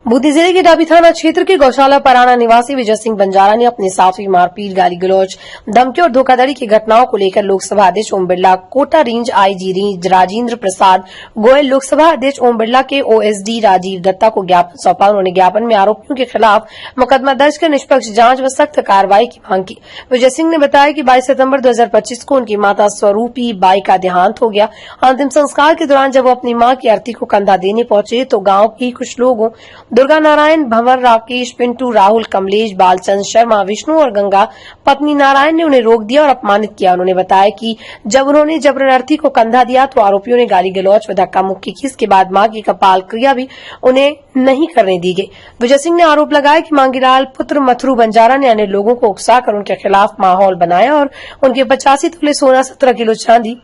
बूंदी जिले के डाबी थाना क्षेत्र के गौशाला पराना निवासी विजय सिंह बंजारा ने अपने साथ हुई मारपीट, गाली गलौज, धमकी और धोखाधड़ी की घटनाओं को लेकर लोकसभा अध्यक्ष Om Birla, Kota range IG range Rajendra Prasad Goyal, Lok Sabha अध्यक्ष ओम बिरला के ओएसडी राजीव दत्ता को ज्ञापन सौंपा। उन्होंने ज्ञापन में आरोपियों के खिलाफ मुकदमा दर्ज कर निष्पक्ष जांच व सख्त कार्रवाई की मांग की। विजय सिंह ने बताया कि 22 सितंबर 2025 को उनकी माता स्वरूपी बाई का देहांत हो गया। अंतिम संस्कार के दौरान जब वो अपनी मां की अर्थी को कंधा देने पहुंचे तो गांव की कुछ लोगों दुर्गा नारायण, भंवर, राकेश, पिंटू, राहुल, कमलेश, बालचंद शर्मा, विष्णु और गंगा पत्नी नारायण ने उन्हें रोक दिया और अपमानित किया। उन्होंने बताया कि जब उन्होंने जबरन अर्थी को कंधा दिया तो आरोपियों ने गाली गलौज व धक्का मुक्की की। इसके बाद मां की कपाल क्रिया भी उन्हें नहीं करने दी गई। विजय सिंह ने आरोप लगाया कि मांगीलाल पुत्र मथुरू बंजारा ने अन्य लोगों को उकसाकर उनके खिलाफ माहौल बनाया और उनके 85 तोले सोना, 17 किलो चांदी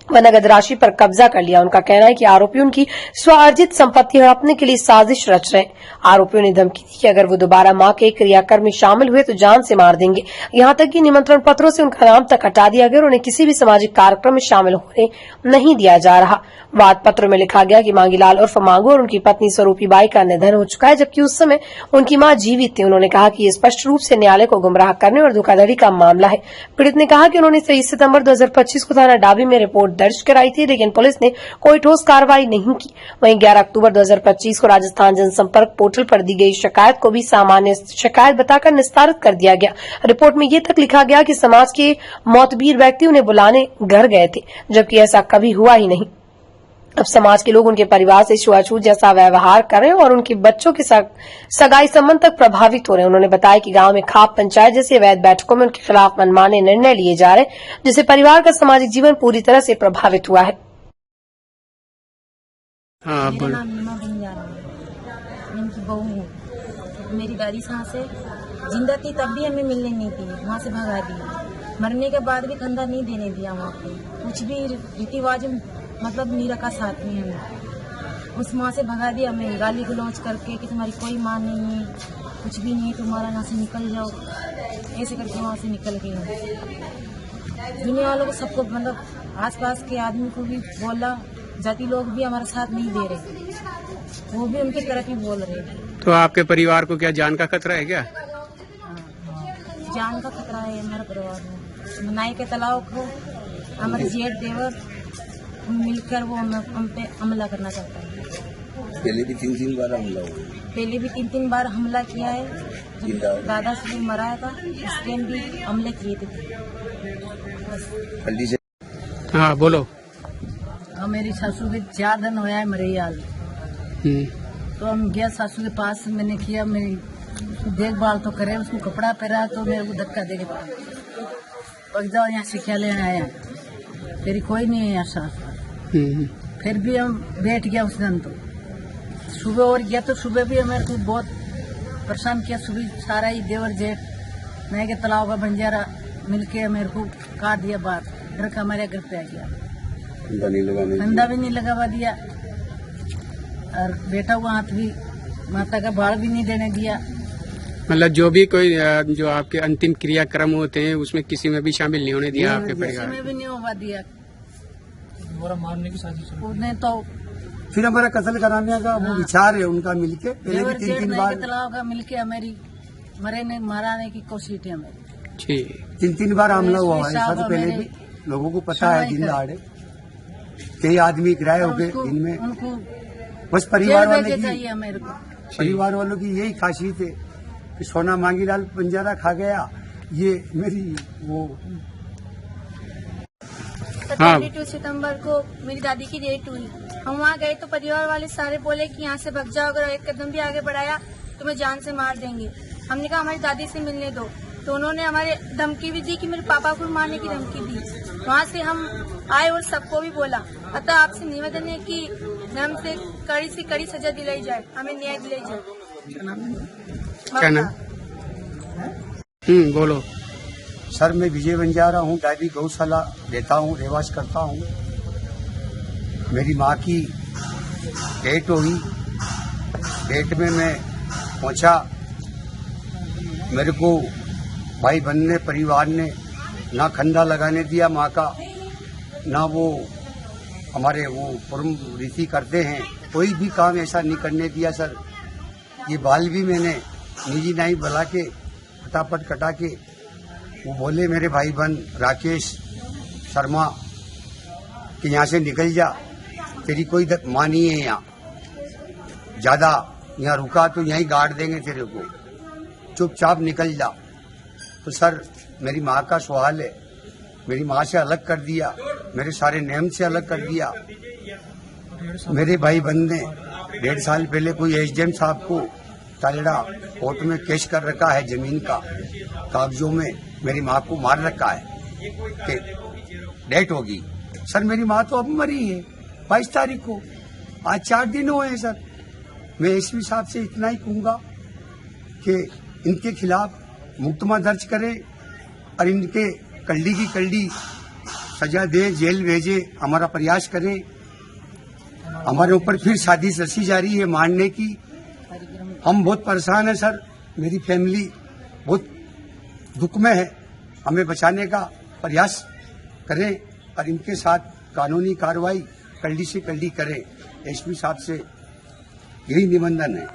व नगद राशि पर कब्जा कर लिया। उनका कहना है कि आरोपी उनकी स्वार्जित संपत्ति हड़पने के लिए साजिश रच रहे हैं। आरोपियों ने धमकी दी कि अगर वो दोबारा मां के क्रियाक्रम में शामिल हुए तो जान से मार देंगे। यहां तक कि निमंत्रण पत्रों से उनका नाम तक हटा दिया गया और उन्हें किसी भी सामाजिक कार्यक्रम में शामिल होने नहीं दिया जा रहा। वाद पत्र में लिखा गया कि मांगीलाल उर्फ मांगू और उनकी पत्नी स्वरूपी बाई का निधन हो चुका है, जबकि उस समय उनकी मां जीवित थी। उन्होंने कहा कि ये स्पष्ट रूप से न्यायालय को गुमराह करने और धोखाधड़ी का मामला है। पीड़ित ने कहा कि उन्होंने 23 सितंबर 2025 को थाना डाबी में रिपोर्ट दर्ज कराई थी, लेकिन पुलिस ने कोई ठोस कार्रवाई नहीं की। वहीं 11 अक्टूबर 2025 को राजस्थान जनसंपर्क पोर्टल पर दी गई शिकायत को भी सामान्य शिकायत बताकर निस्तारित कर दिया गया। रिपोर्ट में ये तक लिखा गया कि समाज के मोतबीर व्यक्ति उन्हें बुलाने घर गए थे, जबकि ऐसा कभी हुआ ही नहीं। अब समाज के लोग उनके परिवार से छुआछूत जैसा व्यवहार कर रहे हैं और उनके बच्चों के सगाई संबंध तक प्रभावित हो रहे हैं। उन्होंने बताया कि गांव में खाप पंचायत जैसी अवैध बैठकों में उनके खिलाफ मनमाने निर्णय लिए जा रहे हैं, जिससे परिवार का सामाजिक जीवन पूरी तरह से प्रभावित हुआ है। मेरा नाम नीमा बंजारा है, इनकी बहू हूँ। मेरी दादी सास है, जिंदा थी तब भी हमें मिलने नहीं दी, वहाँ से भगा दी। मरने के बाद भी कंधा नहीं देने दिया वहाँ पे। कुछ भी रीति रिवाज मतलब नहीं रखा साथ में हमें। उस माँ से भगा दिया हमें, गाली गलौज करके कि तुम्हारी कोई माँ नहीं है, कुछ भी नहीं, तुम्हारा यहाँ से निकल जाओ, ऐसे करके वहाँ से निकल गए। दुनिया वालों को सबको मतलब आसपास के आदमी को भी बोला, जाति लोग भी हमारा साथ नहीं दे रहे, वो भी उनकी तरफ ही बोल रहे हैं। तो आपके परिवार को क्या जान का खतरा है क्या? जान का खतरा है हमारे परिवार में। नाई के तालाब को हमारे जेठ देवर मिलकर वो हम पे हमला करना चाहता है। पहले भी 3 बार हमला हुआ। पहले भी 3 बार हमला किया है। जब दादा से मराया था उस टाइम भी हमले किए थे। हाँ बोलो। मेरी सासू के 4 दिन होया है मरे हाल। तो हम गया सासू के पास, मैंने किया, मेरी देखभाल तो करे, उसको कपड़ा पहना तो मेरे को धक्का दे के पक जाओ, यहाँ सिखा लेने आया, फिर कोई नहीं है यहाँ सास। फिर भी हम बैठ गया उस दिन। तो सुबह और गया तो सुबह भी मेरे को बहुत परेशान किया। सुबह सारा ही देवर जेठ नए के तालाब का बंजारा मिलके मेरे को काट दिया बाहर, घर का हमारे घर पे आ गया, धंधा भी नहीं लगावा दिया और बेटा हुआ हाथ भी माता का बाल भी नहीं देने दिया। मतलब जो भी कोई जो आपके अंतिम क्रियाक्रम होते हैं उसमें किसी में भी शामिल नहीं होने दिया आपके परिवार में भी नहीं होगा दिया। मारने की साजिश उन्हें तो फिर हमारा कत्ल कराने का वो विचार है उनका मिलके। पहले भी 3 बार तालाब का मिलके हमारी मराने की कोशिश है हमारी। 3 बार हमला हुआ है। इससे तो पहले भी लोगों को पता है, दिन दहाड़े कई आदमी किराए हो गए इनमें। बस परिवार वालों की यही खासियत है कि सोना मांगीलाल बंजारा खा गया। ये मेरी वो 22 सितंबर को मेरी दादी की डेट हुई। हम वहाँ गए तो परिवार वाले सारे बोले कि यहाँ से भग जाओ, अगर एक कदम भी आगे बढ़ाया तो मैं जान से मार देंगे। हमने कहा हमारी दादी से मिलने दो, तो उन्होंने हमारे धमकी भी दी कि मेरे पापा को मारने की धमकी दी। वहाँ से हम आए और सबको भी बोला, अतः आपसे निवेदन है कि हमसे कड़ी से कड़ी सजा दिलाई जाए, हमें न्याय दिलाई जाए। बोलो। सर मैं विजय बंजारा हूँ, डाबी गौशाला रहता हूँ, रहवास करता हूँ। मेरी माँ की डेट हुई, डेट में मैं पहुँचा। मेरे को भाई बहन ने, परिवार ने ना खंडा लगाने दिया माँ का, ना वो हमारे वो परम रीति करते हैं, कोई भी काम ऐसा नहीं करने दिया सर। ये बाल भी मैंने निजी नाई बुला के फटाफट कटा के, वो बोले मेरे भाई बहन राकेश शर्मा कि यहाँ से निकल जा, तेरी कोई माँ नहीं है यहाँ, ज्यादा यहाँ रुका तो यहीं गाड़ देंगे तेरे को, चुपचाप निकल जा। तो सर मेरी माँ का सवाल है, मेरी माँ से अलग कर दिया, मेरे सारे नेम से अलग कर दिया। मेरे भाई बहन ने 1.5 साल पहले कोई एसडीएम साहब को तालड़ा कोर्ट में केस कर रखा है, जमीन का कागजों में मेरी माँ को मार रखा है कि डेथ होगी। सर मेरी माँ तो अब मरी है 22 तारीख को, आज 4 दिन हुए हैं सर। मैं एसपी साहब से इतना ही कहूंगा कि इनके खिलाफ मुकदमा दर्ज करे और इनके कल्डी की कल्डी सजा दे, जेल भेजे, हमारा प्रयास करे। हमारे ऊपर फिर साजिश रची जा रही है मारने की। हम बहुत परेशान हैं सर, मेरी फैमिली बहुत दुख में है, हमें बचाने का प्रयास करें और इनके साथ कानूनी कार्रवाई कल्डी से कल्डी करें। एसपी साहब से यही निबंधन है।